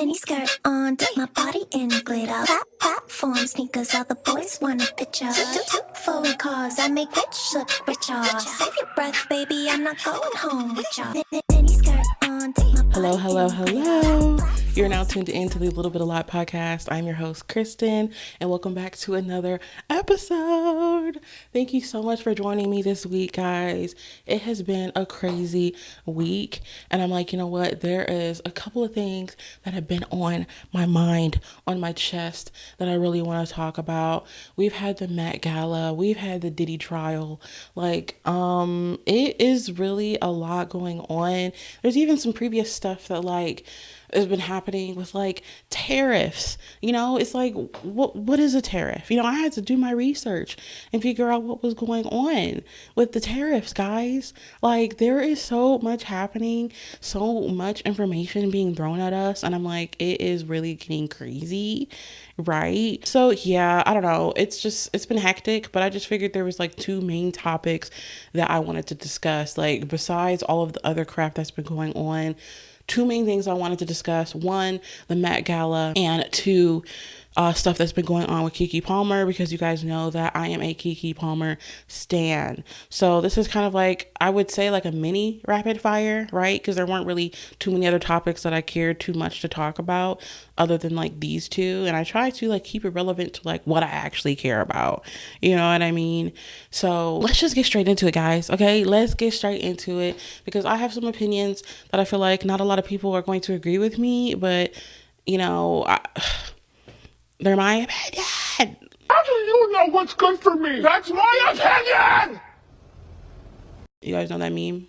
mini skirt on, dip my body in glitter. Platform sneakers, all the boys want a picture. Two foreign cars, I make rich look richer. Save your breath, baby, I'm not going home with y'all. Mini skirt on, dip my body Hello. You're now tuned into the Little Bit a Lot podcast. I'm your host, Kristen, and welcome back to another episode. Thank you so much for joining me this week, guys. It has been a crazy week, and I'm like, you know what? There is a couple of things that have been on my mind, on my chest, that I really want to talk about. We've had the Met Gala, we've had the Diddy trial. It is really a lot going on. There's even some previous stuff that has been happening with tariffs. It's like, what is a tariff? I had to do my research and figure out what was going on with the tariffs, guys. There is so much happening, so much information being thrown at us, and I'm like, it is really getting crazy, right? So yeah, I don't know, it's been hectic, but I just figured there was two main topics that I wanted to discuss, besides all of the other crap that's been going on. Two main things I wanted to discuss: one, the Met Gala, and two, stuff that's been going on with Keke Palmer, because you guys know that I am a Keke Palmer stan. So this is kind of I would say a mini rapid fire, right? Because there weren't really too many other topics that I cared too much to talk about other than these two. And I try to keep it relevant to what I actually care about. You know what I mean? So let's just get straight into it, guys. Okay, let's get straight into it, because I have some opinions that I feel like not a lot of people are going to agree with me, but they're my opinion. How do you know what's good for me? That's my opinion! You guys know that meme?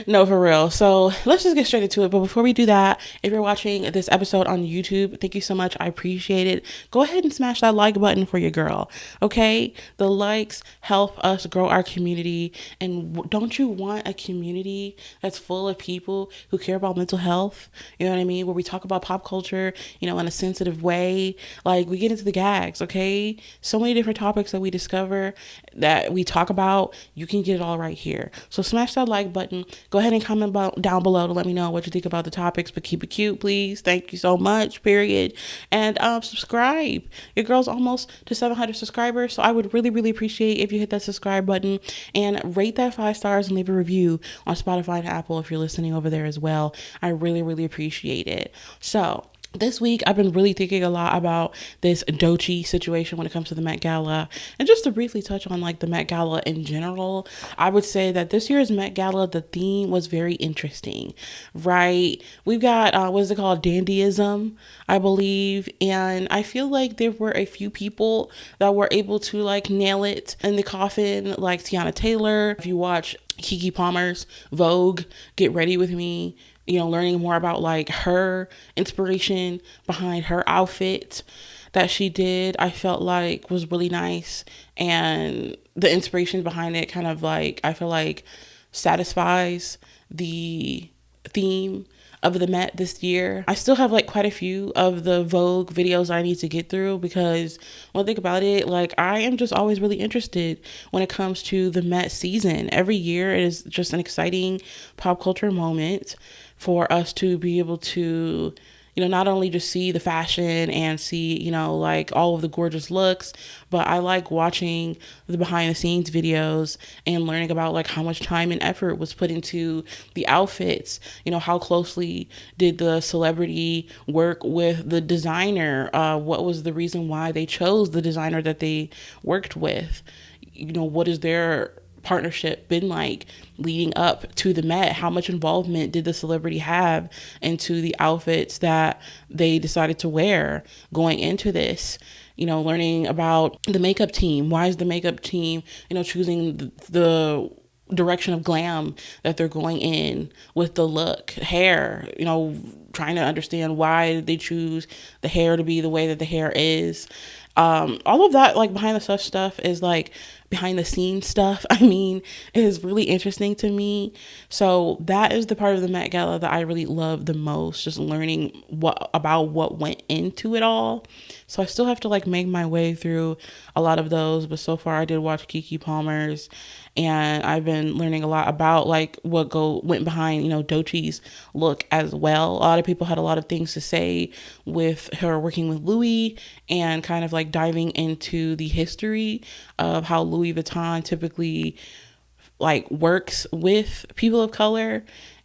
No, for real. So let's just get straight into it. But before we do that, if you're watching this episode on YouTube, thank you so much. I appreciate it. Go ahead and smash that like button for your girl. Okay? The likes help us grow our community. And don't you want a community that's full of people who care about mental health? You know what I mean? Where we talk about pop culture, in a sensitive way. We get into the gags, okay? So many different topics that we discover, that we talk about. You can get it all right here. So smash that like button. Go ahead and comment down below to let me know what you think about the topics, but keep it cute, please. Thank you so much, period. And subscribe. Your girl's almost to 700 subscribers, so I would really, really appreciate if you hit that subscribe button and rate that 5 stars and leave a review on Spotify and Apple if you're listening over there as well. I really, really appreciate it. So this week, I've been really thinking a lot about this Doechii situation when it comes to the Met Gala. And just to briefly touch on the Met Gala in general, I would say that this year's Met Gala, the theme was very interesting, right? We've got, what is it called? Dandyism, I believe. And I feel like there were a few people that were able to nail it in the coffin, like Tiana Taylor. If you watch Keke Palmer's Vogue, Get Ready With Me, learning more about her inspiration behind her outfit that she did, I felt was really nice. And the inspiration behind it kind of I feel satisfies the theme of the Met this year. I still have quite a few of the Vogue videos I need to get through, because when I think about it, I am just always really interested when it comes to the Met season. Every year it is just an exciting pop culture moment for us to be able to not only just see the fashion and see, all of the gorgeous looks, but I like watching the behind the scenes videos and learning about how much time and effort was put into the outfits. How closely did the celebrity work with the designer? What was the reason why they chose the designer that they worked with? What is their partnership been leading up to the Met? How much involvement did the celebrity have into the outfits that they decided to wear going into this? Learning about the makeup team. Why is the makeup team, choosing the direction of glam that they're going in with the look? Hair, trying to understand why they choose the hair to be the way that the hair is. All of that behind the stuff is behind the scenes stuff, I mean, is really interesting to me. So that is the part of the Met Gala that I really love the most, just learning what went into it all. So I still have to like make my way through a lot of those, but so far I did watch Keke Palmer's, and I've been learning a lot about like what went behind, Doechii's look as well. A lot of people had a lot of things to say with her working with Louis, and kind of like diving into the history of how Louis Vuitton typically like works with people of color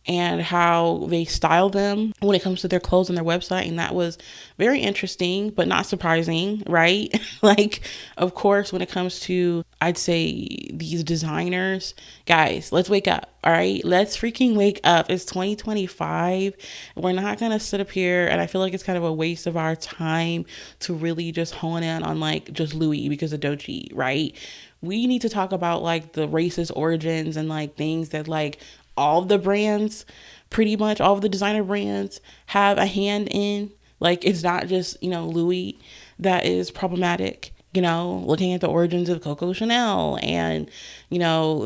and how they style them when it comes to their clothes on their website. And that was very interesting, but not surprising, right? Like, of course, when it comes to, I'd say, these designers, guys, let's wake up. All right, let's freaking wake up. It's 2025. We're not going to sit up here. And I feel like it's kind of a waste of our time to really just hone in on like just Louis because of Doechii, right? We need to talk about like the racist origins and like things that like all the brands, pretty much all of the designer brands have a hand in. Like, it's not just, Louis that is problematic, looking at the origins of Coco Chanel and,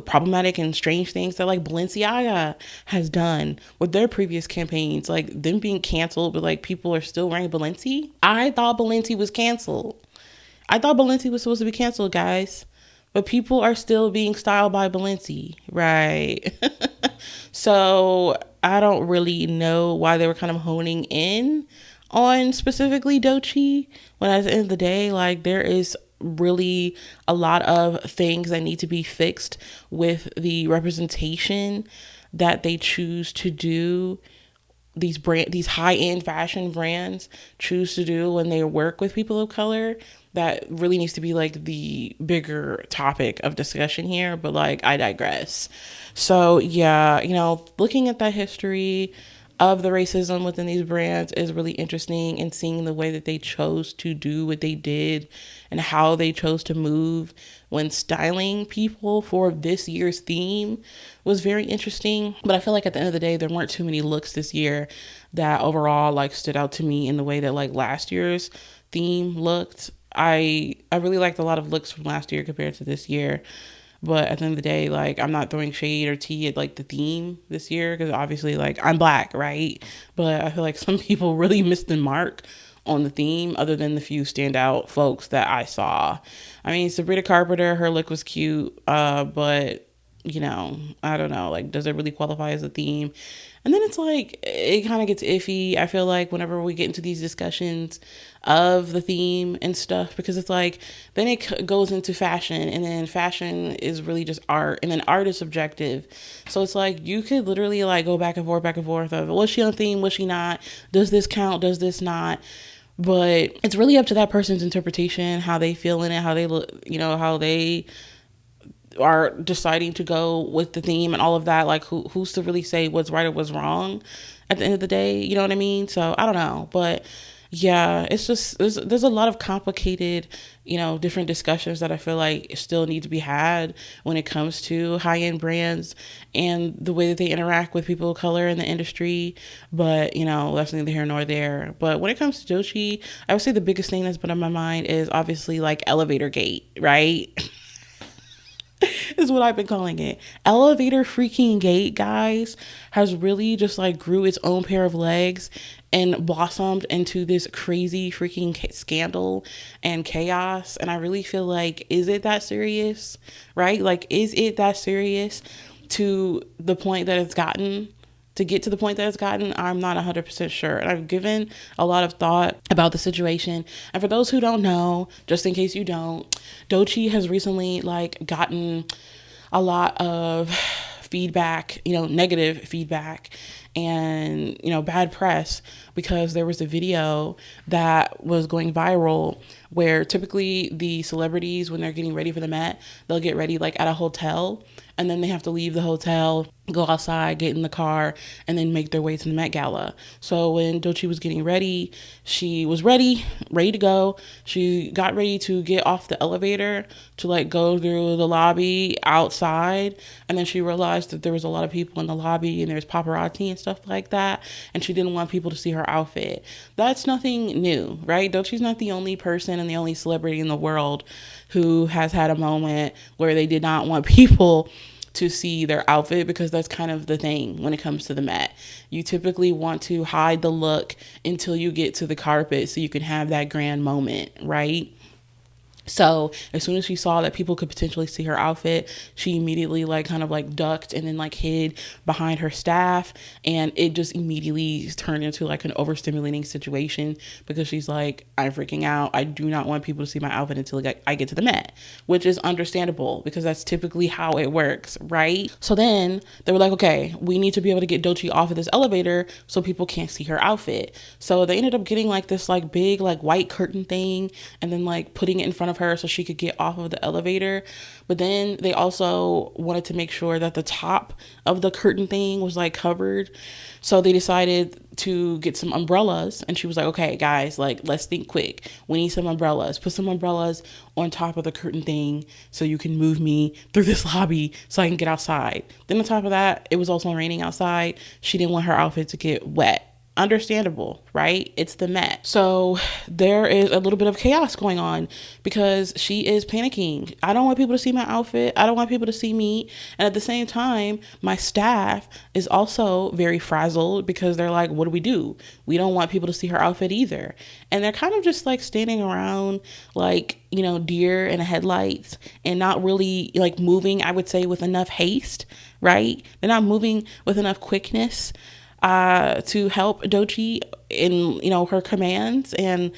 problematic and strange things that like Balenciaga has done with their previous campaigns, like them being canceled, but like people are still wearing Balenci. I thought Balenci was canceled. I thought Balenci was supposed to be canceled, guys. But people are still being styled by Balenci, right? So I don't really know why they were kind of honing in on specifically Doechii, when at the end of the day, like, there is really a lot of things that need to be fixed with the representation that they choose to do. These high-end fashion brands choose to do when they work with people of color. That really needs to be like the bigger topic of discussion here, but like, I digress. So yeah, looking at that history of the racism within these brands is really interesting, and seeing the way that they chose to do what they did and how they chose to move when styling people for this year's theme was very interesting. But I feel like at the end of the day, there weren't too many looks this year that overall like stood out to me in the way that like last year's theme looked. I really liked a lot of looks from last year compared to this year. But at the end of the day, like, I'm not throwing shade or tea at like the theme this year, because obviously like I'm Black, right? But I feel like some people really missed the mark on the theme, other than the few standout folks that I saw. I mean, Sabrina Carpenter, her look was cute, but I don't know, like, does it really qualify as a theme? And then it's like, it kind of gets iffy, I feel like, whenever we get into these discussions of the theme and stuff, because it's like, then it goes into fashion, and then fashion is really just art, and then art is subjective. So it's like, you could literally like go back and forth of, was she on theme, was she not, does this count, does this not? But it's really up to that person's interpretation, how they feel in it, how they look, how they are deciding to go with the theme and all of that. Like, who's to really say what's right or what's wrong at the end of the day? You know what I mean? So I don't know, but yeah, it's just, there's a lot of complicated, different discussions that I feel like still need to be had when it comes to high-end brands and the way that they interact with people of color in the industry. But, that's neither here nor there. But when it comes to Doechii, I would say the biggest thing that's been on my mind is obviously like elevator gate, right? Is what I've been calling it. Elevator freaking gate, guys, has really just like grew its own pair of legs and blossomed into this crazy freaking scandal and chaos. And I really feel like, is it that serious? Right? Like, is it that serious to the point that it's gotten? To get to the point that it's gotten, I'm not 100% sure. And I've given a lot of thought about the situation. And for those who don't know, just in case you don't, Doechii has recently like gotten a lot of feedback, negative feedback and, bad press, because there was a video that was going viral where typically the celebrities, when they're getting ready for the Met, they'll get ready like at a hotel, and then they have to leave the hotel, go outside, get in the car, and then make their way to the Met Gala. So when Doechii was getting ready, she was ready to go. She got ready to get off the elevator to like go through the lobby outside, and then she realized that there was a lot of people in the lobby and there's paparazzi and stuff like that, and she didn't want people to see her outfit. That's nothing new, right? Doechii's not the only person and the only celebrity in the world who has had a moment where they did not want people to see their outfit, because that's kind of the thing when it comes to the Met. You typically want to hide the look until you get to the carpet so you can have that grand moment, right? So as soon as she saw that people could potentially see her outfit, she immediately kind of ducked and then hid behind her staff, and it just immediately turned into an overstimulating situation, because she's like, I'm freaking out. I do not want people to see my outfit until I get to the Met, which is understandable because that's typically how it works, right? So then they were like, okay, we need to be able to get Doechii off of this elevator so people can't see her outfit. So they ended up getting this big white curtain thing, and then putting it in front of her so she could get off of the elevator. But then they also wanted to make sure that the top of the curtain thing was covered. So they decided to get some umbrellas, and she was like, okay guys, let's think quick. We need some umbrellas. Put some umbrellas on top of the curtain thing so you can move me through this lobby so I can get outside. Then on top of that, it was also raining outside. She didn't want her outfit to get wet. Understandable, right? It's the Met. So there is a little bit of chaos going on because she is panicking. I don't want people to see my outfit. I don't want people to see me. And at the same time, my staff is also very frazzled because they're like, what do we do? We don't want people to see her outfit either. And they're kind of just standing around deer in the headlights and not really moving, I would say, with enough haste, right? They're not moving with enough quickness to help Doechii in, her commands and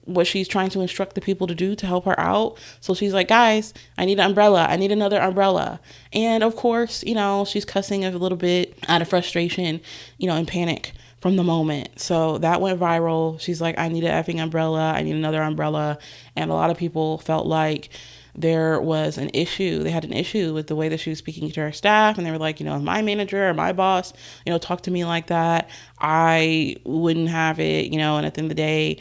what she's trying to instruct the people to do to help her out. So she's like, guys, I need an umbrella. I need another umbrella. And of course, she's cussing a little bit out of frustration, and panic from the moment. So that went viral. She's like, I need an effing umbrella. I need another umbrella. And a lot of people felt like there was an issue. They had an issue with the way that she was speaking to her staff. And they were like, if my manager or my boss, talk to me like that, I wouldn't have it, and at the end of the day,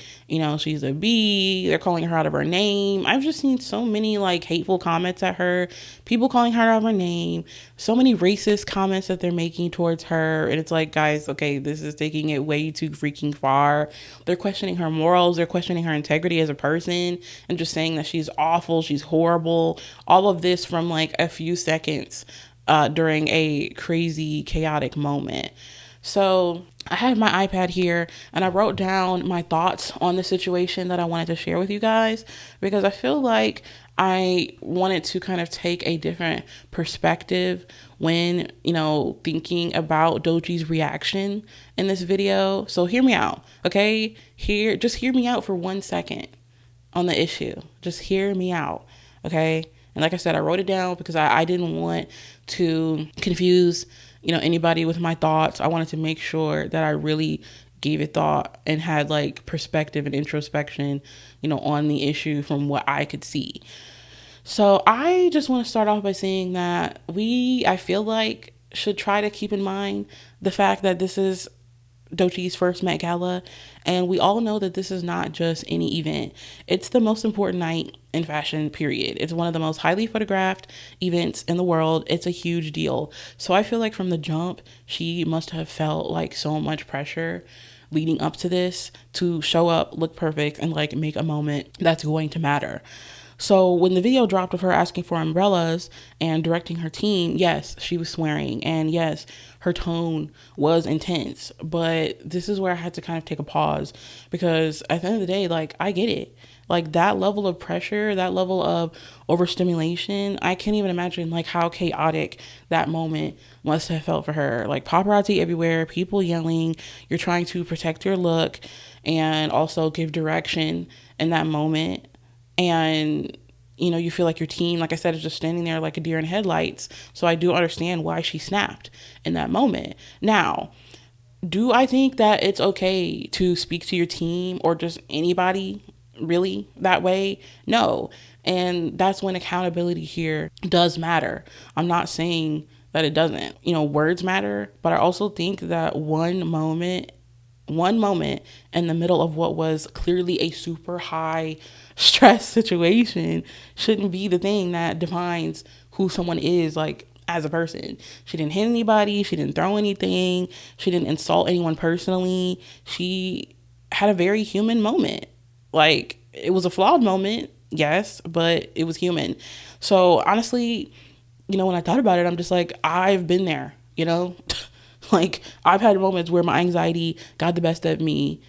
she's a B. They're calling her out of her name. I've just seen so many hateful comments at her, people calling her out of her name, so many racist comments that they're making towards her. And it's like, guys, okay, this is taking it way too freaking far. They're questioning her morals. They're questioning her integrity as a person and just saying that she's awful. She's horrible. All of this from a few seconds during a crazy, chaotic moment. So I had my iPad here and I wrote down my thoughts on the situation that I wanted to share with you guys, because I feel like I wanted to kind of take a different perspective when, thinking about Doechii's reaction in this video. So hear me out, okay? Just hear me out for 1 second on the issue. Just hear me out, okay? And like I said, I wrote it down because I didn't want to confuse anybody with my thoughts. I wanted to make sure that I really gave it thought and had perspective and introspection, on the issue from what I could see. So I just want to start off by saying that I feel like should try to keep in mind the fact that this is Doechii's first Met Gala, and we all know that this is not just any event. It's the most important night in fashion, period. It's one of the most highly photographed events in the world. It's a huge deal. So I feel like from the jump, she must have felt so much pressure leading up to this to show up, look perfect, and make a moment that's going to matter. So when the video dropped of her asking for umbrellas and directing her team, yes, she was swearing. And yes, her tone was intense. But this is where I had to kind of take a pause, because at the end of the day, I get it. That level of pressure, that level of overstimulation, I can't even imagine how chaotic that moment must have felt for her. Paparazzi everywhere, people yelling, you're trying to protect your look and also give direction in that moment. And, you feel like your team, like I said, is just standing there like a deer in headlights. So I do understand why she snapped in that moment. Now, do I think that it's okay to speak to your team or just anybody really that way? No. And that's when accountability here does matter. I'm not saying that it doesn't. Words matter, but I also think that one moment in the middle of what was clearly a super high stress situation shouldn't be the thing that defines who someone is as a person. She didn't hit anybody. She didn't throw anything. She didn't insult anyone personally. She had a very human moment. Like, it was a flawed moment, yes, but it was human. So honestly, when I thought about it, I'm just like, I've been there, like, I've had moments where my anxiety got the best of me,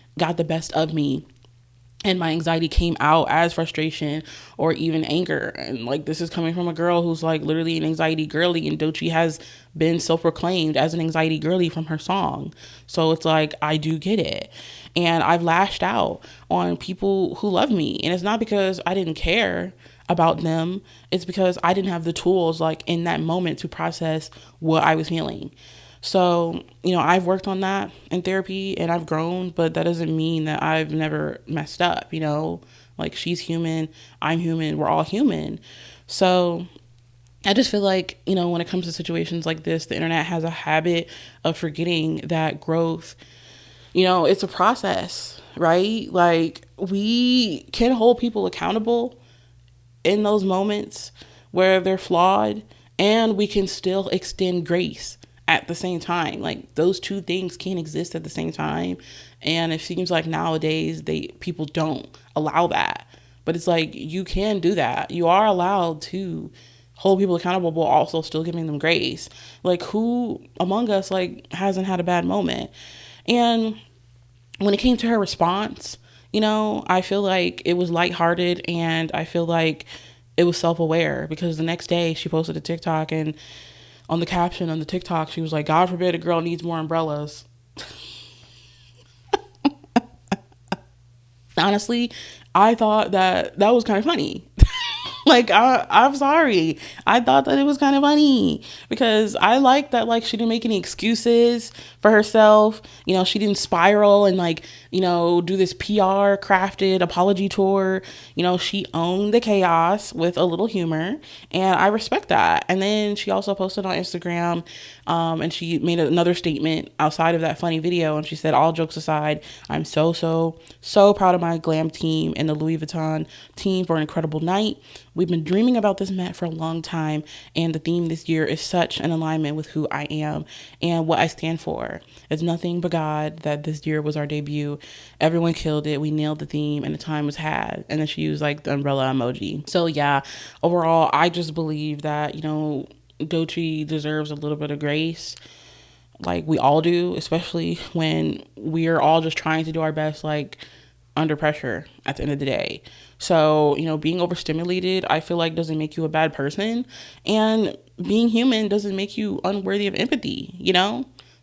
and my anxiety came out as frustration or even anger. And like, this is coming from a girl who's like literally an anxiety girly, and Doechii has been self-proclaimed as an anxiety girly from her song. So it's like, I do get it. And I've lashed out on people who love me, and it's not because I didn't care about them. It's because I didn't have the tools like in that moment to process what I was feeling. So, I've worked on that in therapy and I've grown, but that doesn't mean that I've never messed up, like, she's human, I'm human, we're all human. So I just feel like, when it comes to situations like this, the internet has a habit of forgetting that growth, it's a process, right? Like, we can hold people accountable in those moments where they're flawed, and we can still extend grace at the same time. Like, those two things can't exist at the same time. And it seems like nowadays people don't allow that. But it's like, you can do that. You are allowed to hold people accountable while also still giving them grace. Like, who among us like hasn't had a bad moment? And when it came to her response, I feel like it was lighthearted, and I feel like it was self-aware, because the next day she posted a TikTok, and on the caption on the TikTok, she was like, God forbid a girl needs more umbrellas. Honestly, I thought that was kind of funny. Like, I'm sorry. I thought that it was kind of funny, because I like that, like, she didn't make any excuses for herself. She didn't spiral and like, do this PR crafted apology tour. She owned the chaos with a little humor, and I respect that. And then she also posted on Instagram, and she made another statement outside of that funny video. And she said, all jokes aside, I'm so proud of my glam team and the Louis Vuitton team for an incredible night. We've been dreaming about this Met for a long time, and the theme this year is such an alignment with who I am and what I stand for. It's nothing but God that this year was our debut. Everyone killed it. We nailed the theme, and the time was had. And then she used like the umbrella emoji. So yeah, overall, I just believe that, Doechii deserves a little bit of grace. Like, we all do, especially when we're all just trying to do our best, like, under pressure at the end of the day. So, being overstimulated, I feel like, doesn't make you a bad person, and being human doesn't make you unworthy of empathy,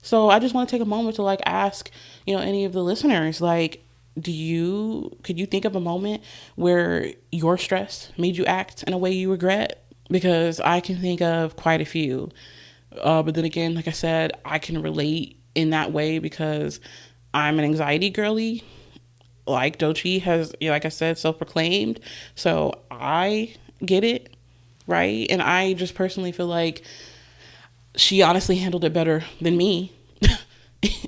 So I just want to take a moment to like ask, any of the listeners, like, could you think of a moment where your stress made you act in a way you regret? Because I can think of quite a few. But then again, like I said, I can relate in that way because I'm an anxiety girly. Like Doechii has, like I said, self-proclaimed. So I get it, right? And I just personally feel like she honestly handled it better than me.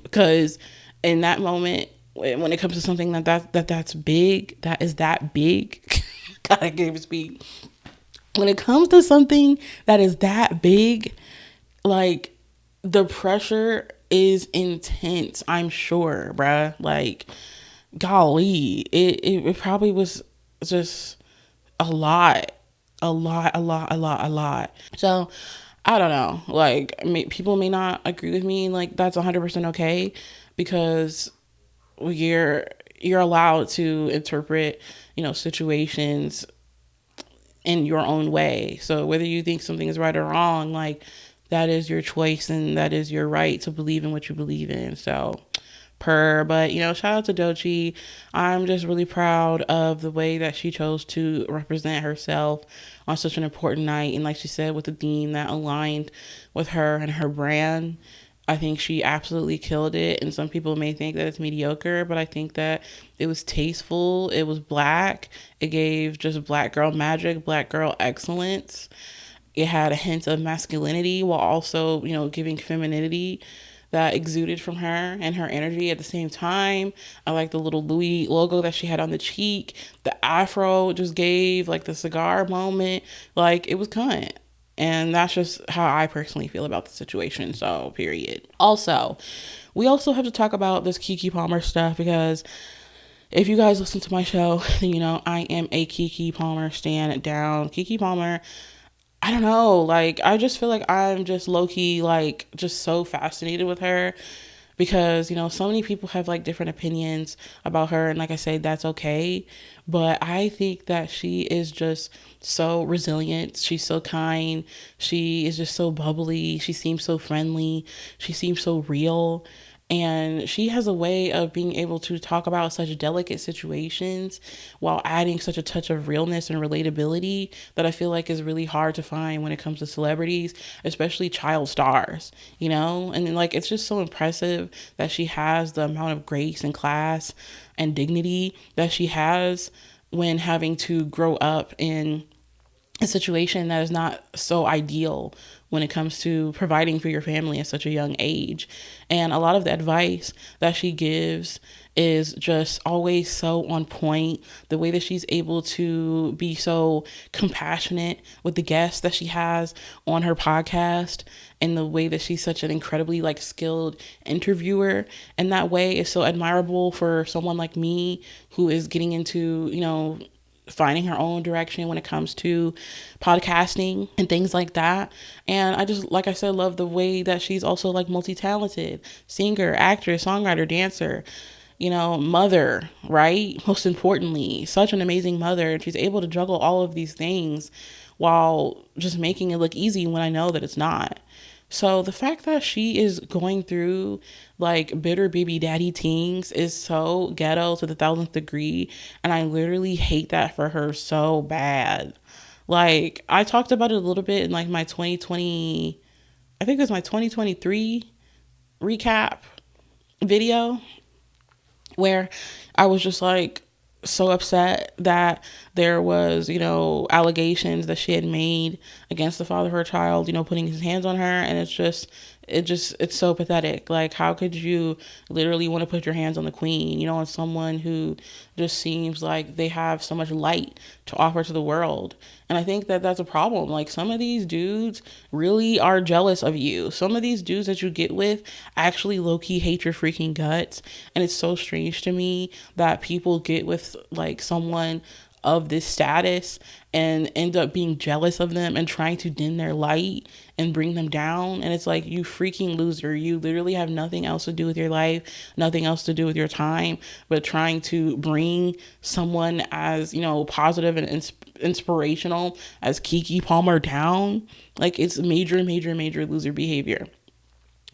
Because in that moment, when it comes to something that's big, that is that big, God, I can't even speak. When it comes to something that is that big, like, the pressure is intense, I'm sure, bruh. Like, golly, it probably was just a lot. So I don't know, like, people may not agree with me. Like, that's 100% okay, because you're allowed to interpret, situations in your own way. So whether you think something is right or wrong, like, that is your choice, and that is your right to believe in what you believe in. So but shout out to Doechii. I'm just really proud of the way that she chose to represent herself on such an important night, and like she said, with a theme that aligned with her and her brand. I think she absolutely killed it, and some people may think that it's mediocre, but I think that it was tasteful, it was black, it gave just black girl magic, black girl excellence. It had a hint of masculinity while also, giving femininity that exuded from her and her energy at the same time. I like the little Louis logo that she had on the cheek. The afro just gave like the cigar moment. Like, it was cunt. And that's just how I personally feel about the situation. So, period. Also, we also have to talk about this Keke Palmer stuff, because if you guys listen to my show, then you know I am a Keke Palmer stand down. Keke Palmer, I don't know, like, I just feel like I'm just low-key, like, just so fascinated with her, because, you know, so many people have, like, different opinions about her, and like I said, that's okay, but I think that she is just so resilient. She's so kind. She is just so bubbly. She seems so friendly. She seems so real. And she has a way of being able to talk about such delicate situations while adding such a touch of realness and relatability that I feel like is really hard to find when it comes to celebrities, especially child stars, you know? And like, it's just so impressive that she has the amount of grace and class and dignity that she has when having to grow up in a situation that is not so ideal when it comes to providing for your family at such a young age. And a lot of the advice that she gives is just always so on point. The way that she's able to be so compassionate with the guests that she has on her podcast, and the way that she's such an incredibly like skilled interviewer, and that way is so admirable for someone like me who is getting into, you know, finding her own direction when it comes to podcasting and things like that. And I just, like I said, love the way that she's also like multi-talented singer, actress, songwriter, dancer, you know, mother, right? Most importantly, such an amazing mother. And she's able to juggle all of these things while just making it look easy when I know that it's not. So the fact that she is going through like bitter baby daddy things is so ghetto to the 1000th degree. And I literally hate that for her so bad. Like, I talked about it a little bit in like my 2020, I think it was my 2023 recap video, where I was just like so upset that there was, you know, allegations that she had made against the father of her child, you know, putting his hands on her. And it's so pathetic. Like, how could you literally want to put your hands on the queen, you know, on someone who just seems like they have so much light to offer to the world? And I think that that's a problem. Like, some of these dudes really are jealous of you. Some of these dudes that you get with actually low-key hate your freaking guts. And it's so strange to me that people get with like someone of this status and end up being jealous of them and trying to dim their light and bring them down. And it's like, you freaking loser. You literally have nothing else to do with your life, nothing else to do with your time, but trying to bring someone as, you know, positive and inspirational as Keke Palmer down. Like, it's major loser behavior.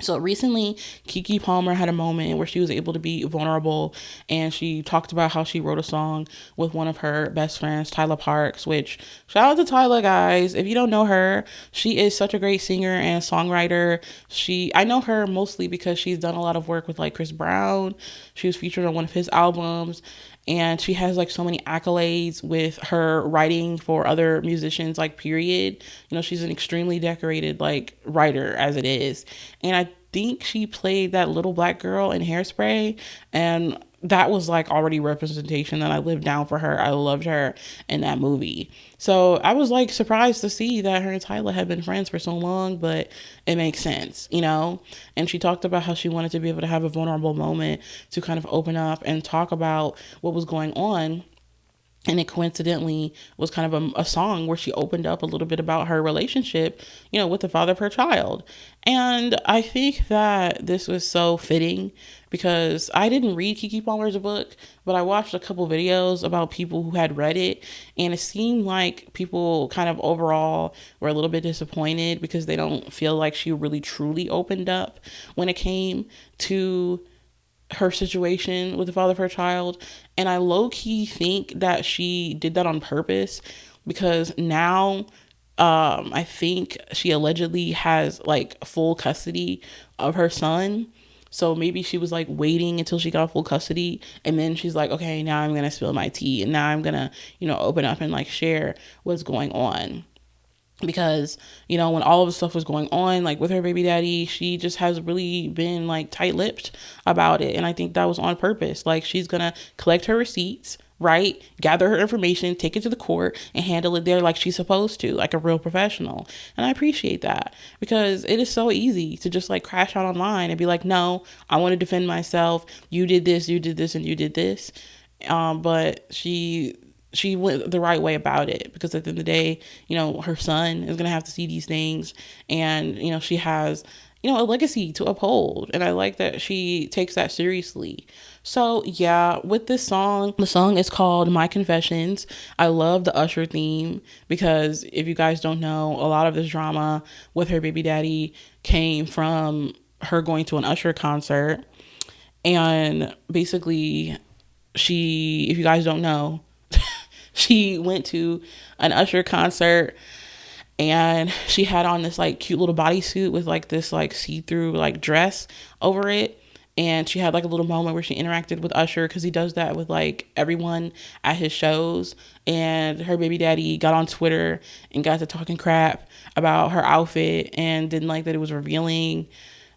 So recently, Keke Palmer had a moment where she was able to be vulnerable, and she talked about how she wrote a song with one of her best friends, Tyler Parks, which, shout out to Tyler, guys. If you don't know her, she is such a great singer and songwriter. I know her mostly because she's done a lot of work with like Chris Brown. She was featured on one of his albums. And she has like so many accolades with her writing for other musicians, like, period. You know, she's an extremely decorated like writer as it is. And I think she played that little black girl in Hairspray, and that was like already representation that I lived down for her. I loved her in that movie. So I was like surprised to see that her and Tyler had been friends for so long, but it makes sense, you know? And she talked about how she wanted to be able to have a vulnerable moment to kind of open up and talk about what was going on. And it coincidentally was kind of a song where she opened up a little bit about her relationship, you know, with the father of her child. And I think that this was so fitting because I didn't read Keke Palmer's book, but I watched a couple videos about people who had read it. And it seemed like people kind of overall were a little bit disappointed because they don't feel like she really truly opened up when it came to her situation with the father of her child. And I low-key think that she did that on purpose, because now I think she allegedly has like full custody of her son. So maybe she was like waiting until she got full custody, and then she's like, okay, now I'm gonna spill my tea, and now I'm gonna, you know, open up and like share what's going on. Because, you know, when all of the stuff was going on, like with her baby daddy, she just has really been like tight-lipped about it. And I think that was on purpose. Like, she's gonna collect her receipts right? Gather her information, take it to the court, and handle it there like she's supposed to, like a real professional. And I appreciate that, because it is so easy to just like crash out online and be like, no, I want to defend myself. You did this, and you did this. But she went the right way about it, because at the end of the day, you know, her son is going to have to see these things, and, you know, she has, you know, a legacy to uphold. And I like that she takes that seriously. So yeah, with this song, the song is called My Confessions. I love the Usher theme, because if you guys don't know, a lot of this drama with her baby daddy came from her going to an Usher concert. And basically, if you guys don't know, she went to an Usher concert, and she had on this like cute little bodysuit with like this like see-through like dress over it. And she had like a little moment where she interacted with Usher, because he does that with like everyone at his shows. And her baby daddy got on Twitter and got to talking crap about her outfit and didn't like that it was revealing.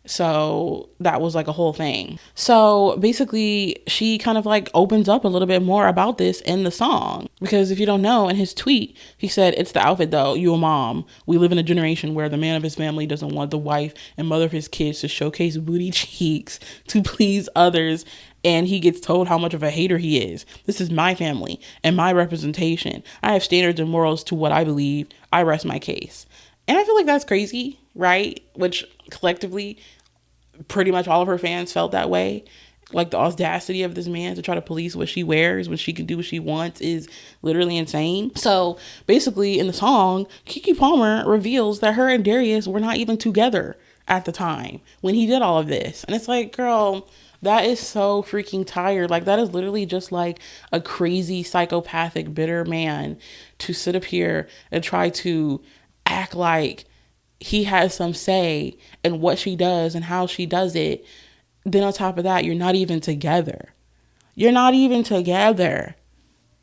So that was like a whole thing. So basically, she kind of like opens up a little bit more about this in the song. Because if you don't know, in his tweet, he said, "It's the outfit though, you a mom. We live in a generation where the man of his family doesn't want the wife and mother of his kids to showcase booty cheeks to please others. And he gets told how much of a hater he is. This is my family and my representation. I have standards and morals to what I believe. I rest my case." And I feel like that's crazy, right? Which collectively, pretty much all of her fans felt that way. Like, the audacity of this man to try to police what she wears when she can do what she wants is literally insane. So basically, in the song, Keke Palmer reveals that her and Darius were not even together at the time when he did all of this. And it's like, girl, that is so freaking tired. Like, that is literally just like a crazy, psychopathic, bitter man to sit up here and try to act like he has some say in what she does and how she does it. Then on top of that, you're not even together. You're not even together.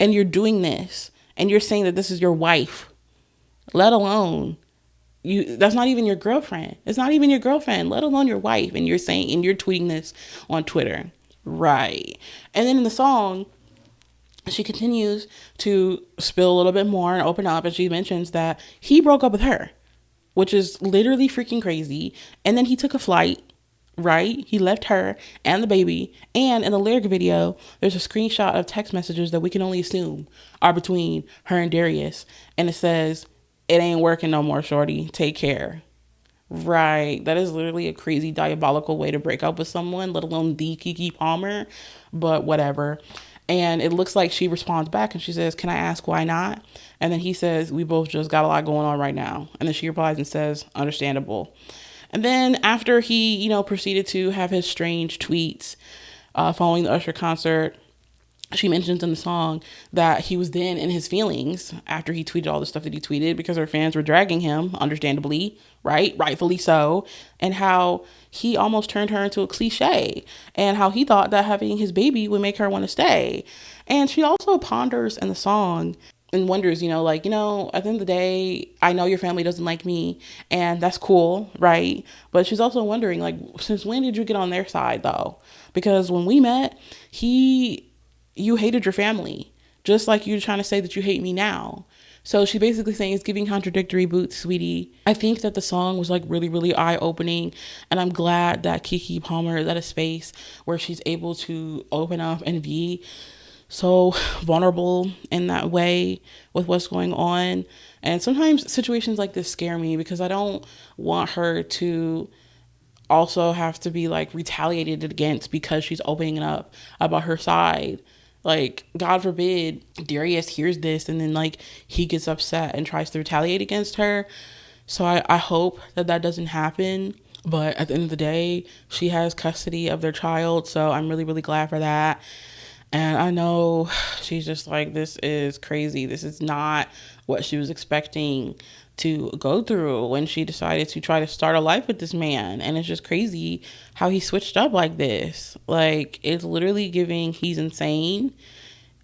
And you're doing this. And you're saying that this is your wife. Let alone, that's not even your girlfriend. It's not even your girlfriend, let alone your wife. And you're saying, and you're tweeting this on Twitter. Right. And then in the song, she continues to spill a little bit more and open up. And she mentions that he broke up with her, which is literally freaking crazy. And then he took a flight, right? He left her and the baby. And in the lyric video, there's a screenshot of text messages that we can only assume are between her and Darius. And it says, "It ain't working no more, shorty. Take care." Right. That is literally a crazy, diabolical way to break up with someone, let alone the Keke Palmer. But whatever. And it looks like she responds back and she says, "Can I ask why not?" And then he says, "We both just got a lot going on right now." And then she replies and says, "Understandable." And then after he, you know, proceeded to have his strange tweets following the Usher concert, she mentions in the song that he was then in his feelings after he tweeted all the stuff that he tweeted, because her fans were dragging him, understandably, right? Rightfully so. And how he almost turned her into a cliche, and how he thought that having his baby would make her want to stay. And she also ponders in the song and wonders, you know, like, you know, at the end of the day, I know your family doesn't like me, and that's cool, right? But she's also wondering, like, since when did you get on their side, though? Because when we met, you hated your family, just like you're trying to say that you hate me now. So she's basically saying it's giving contradictory boots, sweetie. I think that the song was like really, really eye-opening. And I'm glad that Keke Palmer is at a space where she's able to open up and be so vulnerable in that way with what's going on. And sometimes situations like this scare me, because I don't want her to also have to be like retaliated against because she's opening up about her side. Like, God forbid Darius hears this and then like he gets upset and tries to retaliate against her. So I hope that that doesn't happen. But at the end of the day, she has custody of their child. So I'm really, really glad for that. And I know she's just like, this is crazy. This is not what she was expecting to go through when she decided to try to start a life with this man. And it's just crazy how he switched up like this. Like, it's literally giving he's insane,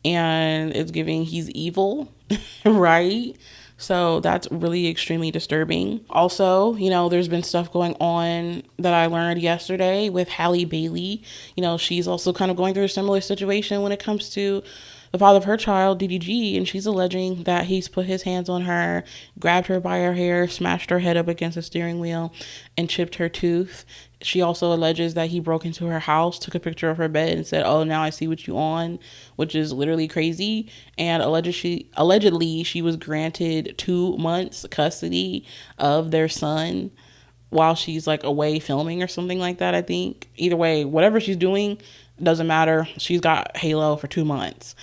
and it's giving he's evil, right? So that's really extremely disturbing. Also, you know, there's been stuff going on that I learned yesterday with Halle Bailey. You know, she's also kind of going through a similar situation when it comes to the father of her child, DDG, and she's alleging that he's put his hands on her, grabbed her by her hair, smashed her head up against the steering wheel, and chipped her tooth. She also alleges that he broke into her house, took a picture of her bed, and said, "Oh, now I see what you on," which is literally crazy. And allegedly, she was granted 2 months custody of their son while she's like away filming or something like that, I think. Either way, whatever she's doing, doesn't matter. She's got Halo for 2 months.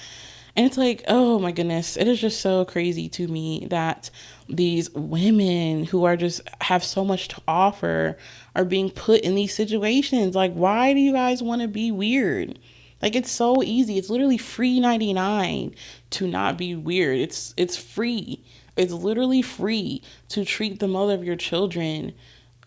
And it's like, oh my goodness, it is just so crazy to me that these women who are just have so much to offer are being put in these situations. Like, why do you guys want to be weird? Like, it's so easy. It's literally free 99 to not be weird. It's free. It's literally free to treat the mother of your children,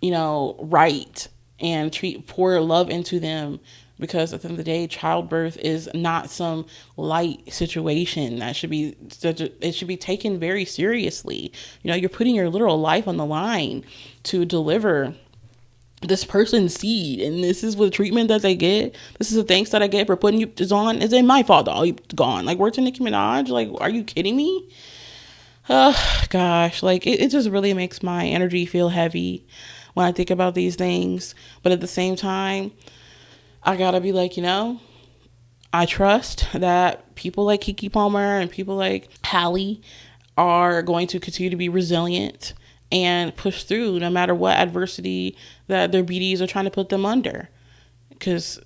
right, and pour love into them, because at the end of the day, childbirth is not some light situation it should be taken very seriously. You're putting your literal life on the line to deliver this person's seed, and this is what treatment that they get. This is the thanks that I get for putting you this on. Is it my fault though? You gone. Like, where's Nicki Minaj? Like, are you kidding me? Gosh, like it just really makes my energy feel heavy when I think about these things. But at the same time, I gotta be like, I trust that people like Keke Palmer and people like Hallie are going to continue to be resilient and push through no matter what adversity that their BDs are trying to put them under. Because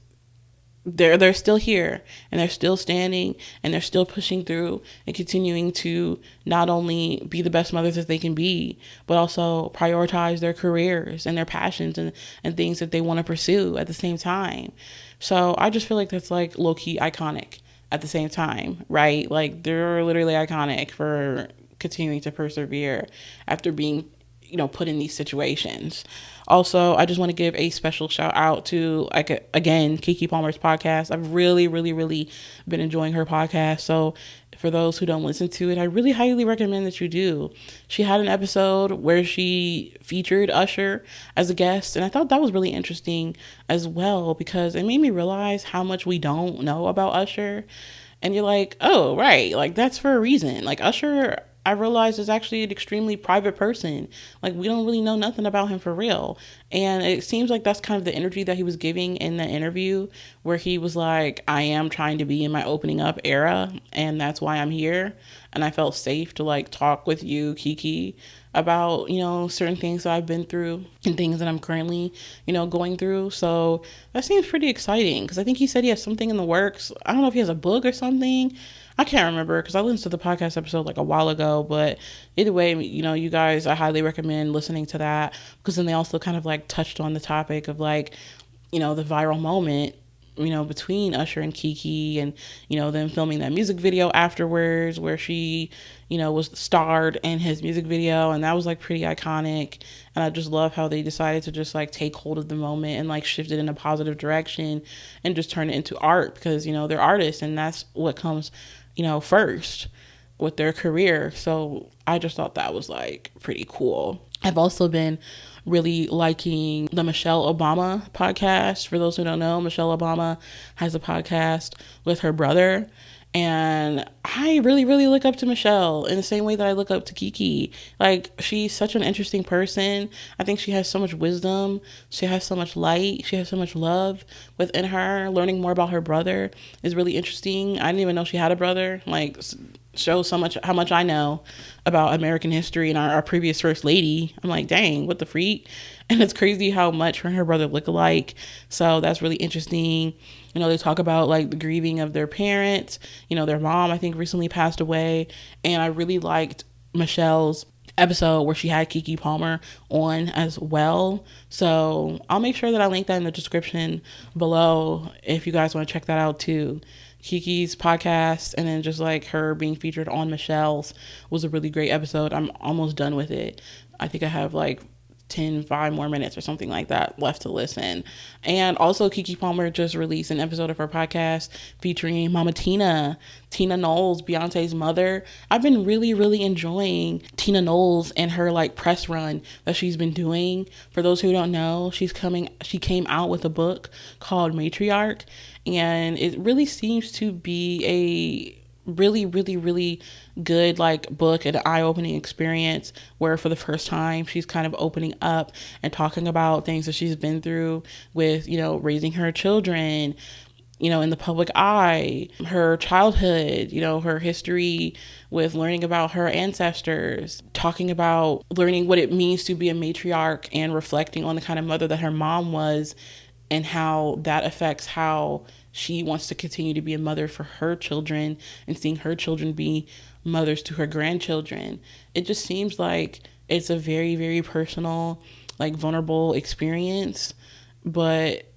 they're still here, and they're still standing, and they're still pushing through and continuing to not only be the best mothers that they can be, but also prioritize their careers and their passions and things that they want to pursue at the same time. So I just feel like that's like low-key iconic at the same time, right? Like, they're literally iconic for continuing to persevere after being put in these situations. Also, I just want to give a special shout out to, again, Keke Palmer's podcast. I've really, really, really been enjoying her podcast. So for those who don't listen to it, I really highly recommend that you do. She had an episode where she featured Usher as a guest, and I thought that was really interesting as well, because it made me realize how much we don't know about Usher. And you're like, oh, right, like that's for a reason. Like, Usher, I realized, is actually an extremely private person. Like, we don't really know nothing about him for real. And it seems like that's kind of the energy that he was giving in the interview, where he was like, I am trying to be in my opening up era, and that's why I'm here. And I felt safe to like talk with you, Keke, about, certain things that I've been through and things that I'm currently, going through. So that seems pretty exciting, because I think he said he has something in the works. I don't know if he has a book or something. I can't remember, because I listened to the podcast episode like a while ago, but either way, you guys, I highly recommend listening to that, because then they also kind of like touched on the topic of like, the viral moment, between Usher and Keke, and, them filming that music video afterwards where she, was starred in his music video. And that was like pretty iconic. And I just love how they decided to just like take hold of the moment and like shift it in a positive direction and just turn it into art, because, they're artists, and that's what comes first with their career. So I just thought that was like pretty cool. I've also been really liking the Michelle Obama podcast. For those who don't know, Michelle Obama has a podcast with her brother. And I really, really look up to Michelle in the same way that I look up to Keke. Like, she's such an interesting person. I think she has so much wisdom. She has so much light. She has so much love within her. Learning more about her brother is really interesting. I didn't even know she had a brother. Like, shows so much how much I know about American history and our previous first lady. I'm like, dang, what the freak? And it's crazy how much her and her brother look alike. So that's really interesting. They talk about like the grieving of their parents. Their mom, I think, recently passed away. And I really liked Michelle's episode where she had Keke Palmer on as well. So I'll make sure that I link that in the description below if you guys want to check that out too. Keke's podcast, and then just like her being featured on Michelle's, was a really great episode. I'm almost done with it. I think I have like 5 more minutes or something like that left to listen. And also, Keke Palmer just released an episode of her podcast featuring Mama Tina Knowles, Beyonce's mother. I've been really, really enjoying Tina Knowles and her like press run that she's been doing. For those who don't know, she came out with a book called Matriarch, and it really seems to be really, really, really good like book and eye-opening experience where for the first time she's kind of opening up and talking about things that she's been through with, raising her children, in the public eye, her childhood, her history with learning about her ancestors, talking about learning what it means to be a matriarch and reflecting on the kind of mother that her mom was and how that affects how she wants to continue to be a mother for her children and seeing her children be mothers to her grandchildren. It just seems like it's a very, very personal, like vulnerable experience. But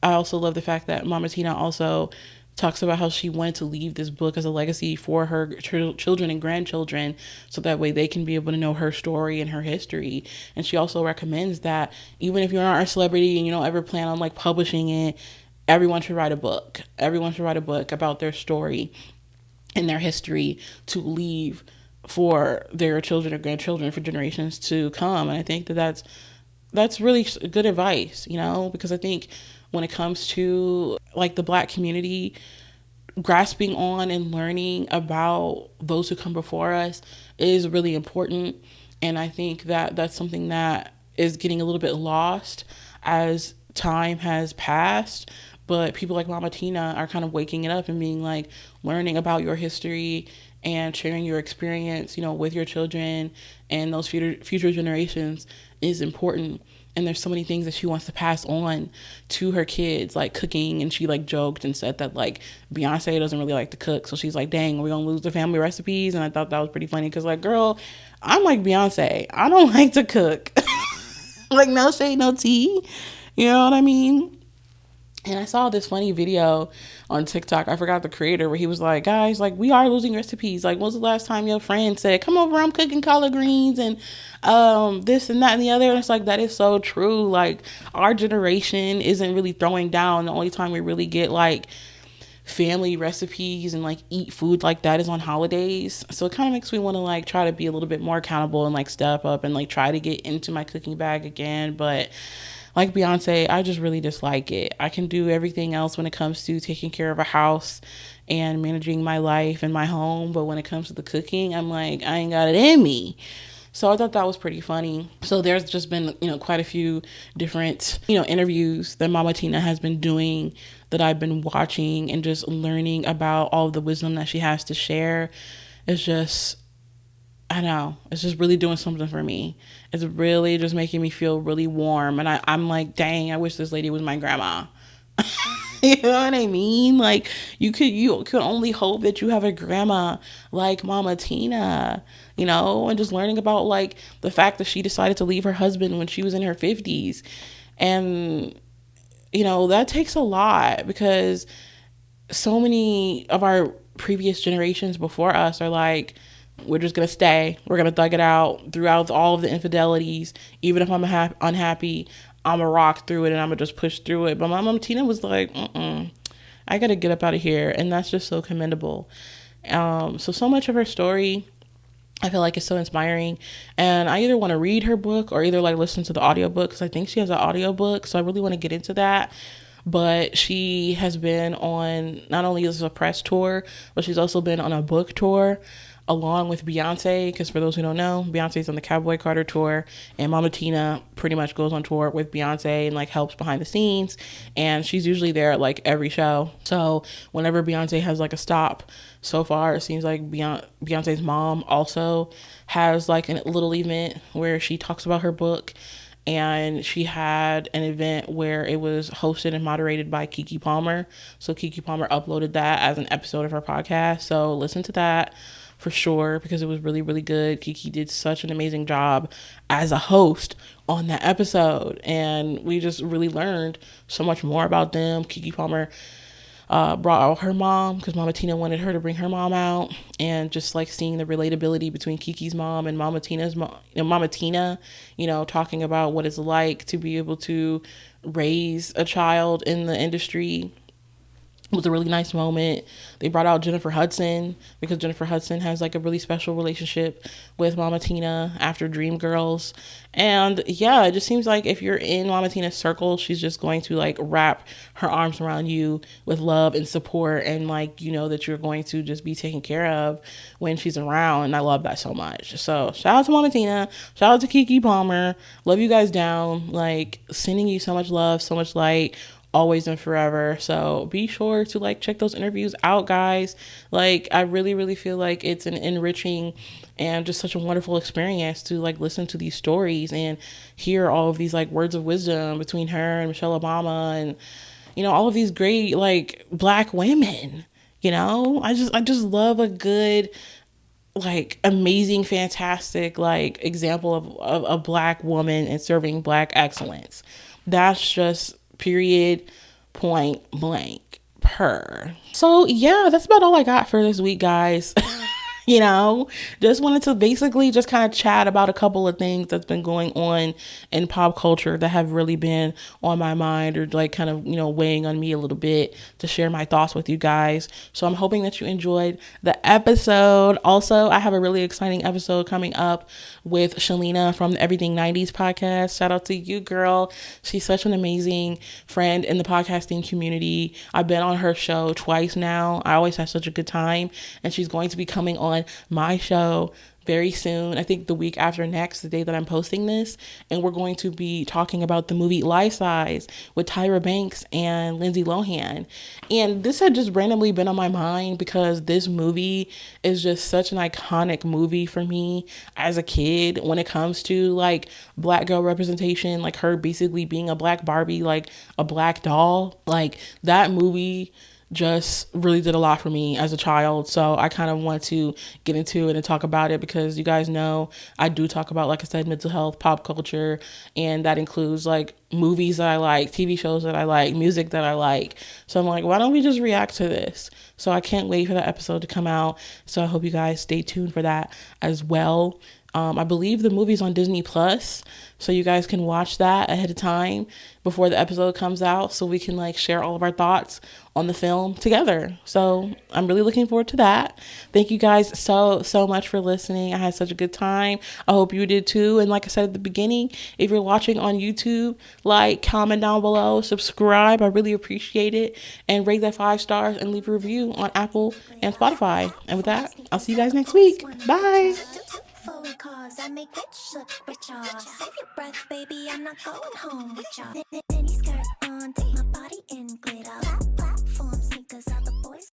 I also love the fact that Mama Tina also talks about how she wanted to leave this book as a legacy for her children and grandchildren so that way they can be able to know her story and her history. And she also recommends that even if you're not a celebrity and you don't ever plan on like publishing it, everyone should write a book. Everyone should write a book about their story and their history to leave for their children or grandchildren for generations to come. And I think that that's really good advice, because I think when it comes to like the Black community, grasping on and learning about those who come before us is really important. And I think that that's something that is getting a little bit lost as time has passed. But people like Mama Tina are kind of waking it up and being like, learning about your history and sharing your experience, with your children and those future generations is important. And there's so many things that she wants to pass on to her kids, like cooking. And she like joked and said that like Beyonce doesn't really like to cook. So she's like, dang, we're going to lose the family recipes. And I thought that was pretty funny because like, girl, I'm like Beyonce. I don't like to cook. Like no shade, no tea. You know what I mean? And I saw this funny video on TikTok. I forgot the creator where he was like, guys, like we are losing recipes. Like when's the last time your friend said, come over, I'm cooking collard greens and this and that and the other. And it's like, that is so true. Like our generation isn't really throwing down. The only time we really get like family recipes and like eat food like that is on holidays. So it kind of makes me want to like try to be a little bit more accountable and like step up and like try to get into my cooking bag again. But like Beyonce, I just really dislike it. I can do everything else when it comes to taking care of a house and managing my life and my home. But when it comes to the cooking, I'm like, I ain't got it in me. So I thought that was pretty funny. So there's just been, quite a few different, interviews that Mama Tina has been doing that I've been watching and just learning about all of the wisdom that she has to share. It's just, I know, it's just really doing something for me. It's really just making me feel really warm. And I'm like, dang, I wish this lady was my grandma. You know what I mean? Like you could only hope that you have a grandma like Mama Tina, and just learning about like the fact that she decided to leave her husband when she was in her 50s. And, that takes a lot because so many of our previous generations before us are like, we're just going to stay. We're going to thug it out throughout all of the infidelities. Even if I'm unhappy, I'm going to rock through it and I'm going to just push through it. But my mom, Tina, was like, I got to get up out of here. And that's just so commendable. So much of her story, I feel like it's so inspiring. And I either want to read her book or either like listen to the audiobook because I think she has an audiobook. So I really want to get into that. But she has been on not only is a press tour, but she's also been on a book tour along with Beyonce, because for those who don't know, Beyonce's on the Cowboy Carter tour, and Mama Tina pretty much goes on tour with Beyonce and like helps behind the scenes, and she's usually there at like every show. So whenever Beyonce has like a stop, so far it seems like Beyonce's mom also has like a little event where she talks about her book. And she had an event where it was hosted and moderated by Keke Palmer. So Keke Palmer uploaded that as an episode of her podcast. So listen to that for sure because it was really, really good. Keke did such an amazing job as a host on that episode. And we just really learned so much more about them. Keke Palmer brought out her mom because Mama Tina wanted her to bring her mom out, and just like seeing the relatability between Keke's mom and Mama Tina's mom, Mama Tina, talking about what it's like to be able to raise a child in the industry It was a really nice moment. They brought out Jennifer Hudson because Jennifer Hudson has like a really special relationship with Mama Tina after Dreamgirls. And yeah, it just seems like if you're in Mama Tina's circle, she's just going to like wrap her arms around you with love and support, and like, you know, that you're going to just be taken care of when she's around. And I love that so much. So shout out to Mama Tina. Shout out to Keke Palmer. Love you guys down. Like, sending you so much love, so much light, always and forever. So be sure to like check those interviews out, guys. Like, I really feel like it's an enriching and just such a wonderful experience to like listen to these stories and hear all of these like words of wisdom between her and Michelle Obama, and you know, all of these great like Black women. You know, I just love a good, like, amazing, fantastic like example of a Black woman and serving Black excellence. That's just period, point blank, per. So yeah, that's about all I got for this week, guys. You know, just wanted to basically just kind of chat about a couple of things that's been going on in pop culture that have really been on my mind, or like kind of, you know, weighing on me a little bit, to share my thoughts with you guys. So I'm hoping that you enjoyed the episode. Also, I have a really exciting episode coming up with Shalina from the Everything 90s podcast. Shout out to you, girl. She's such an amazing friend in the podcasting community. I've been on her show twice now. I always have such a good time, and she's going to be coming on my show very soon. I think the week after next, the day that I'm posting this, and we're going to be talking about the movie Life Size with Tyra Banks and Lindsay Lohan. And this had just randomly been on my mind because this movie is just such an iconic movie for me as a kid when it comes to like Black girl representation, like her basically being a Black Barbie, like a Black doll. Like, that movie just really did a lot for me as a child. So I kind of want to get into it and talk about it because you guys know I do talk about, like I said, mental health, pop culture, and that includes like movies that I like, TV shows that I like, music that I like. So I'm like, why don't we just react to this? So I can't wait for that episode to come out. So I hope you guys stay tuned for that as well. I believe the movie's on Disney Plus, so you guys can watch that ahead of time before the episode comes out, so we can like share all of our thoughts on the film together. So I'm really looking forward to that. Thank you guys so much for listening. I had such a good time. I hope you did too. And like I said at the beginning, if you're watching on YouTube, like, comment down below, subscribe. I really appreciate it. And rate that 5 stars and leave a review on Apple and Spotify. And with that, I'll see you guys next week. Bye. Forward cause I make rich look richer. Save your breath, baby, I'm not going home with ya.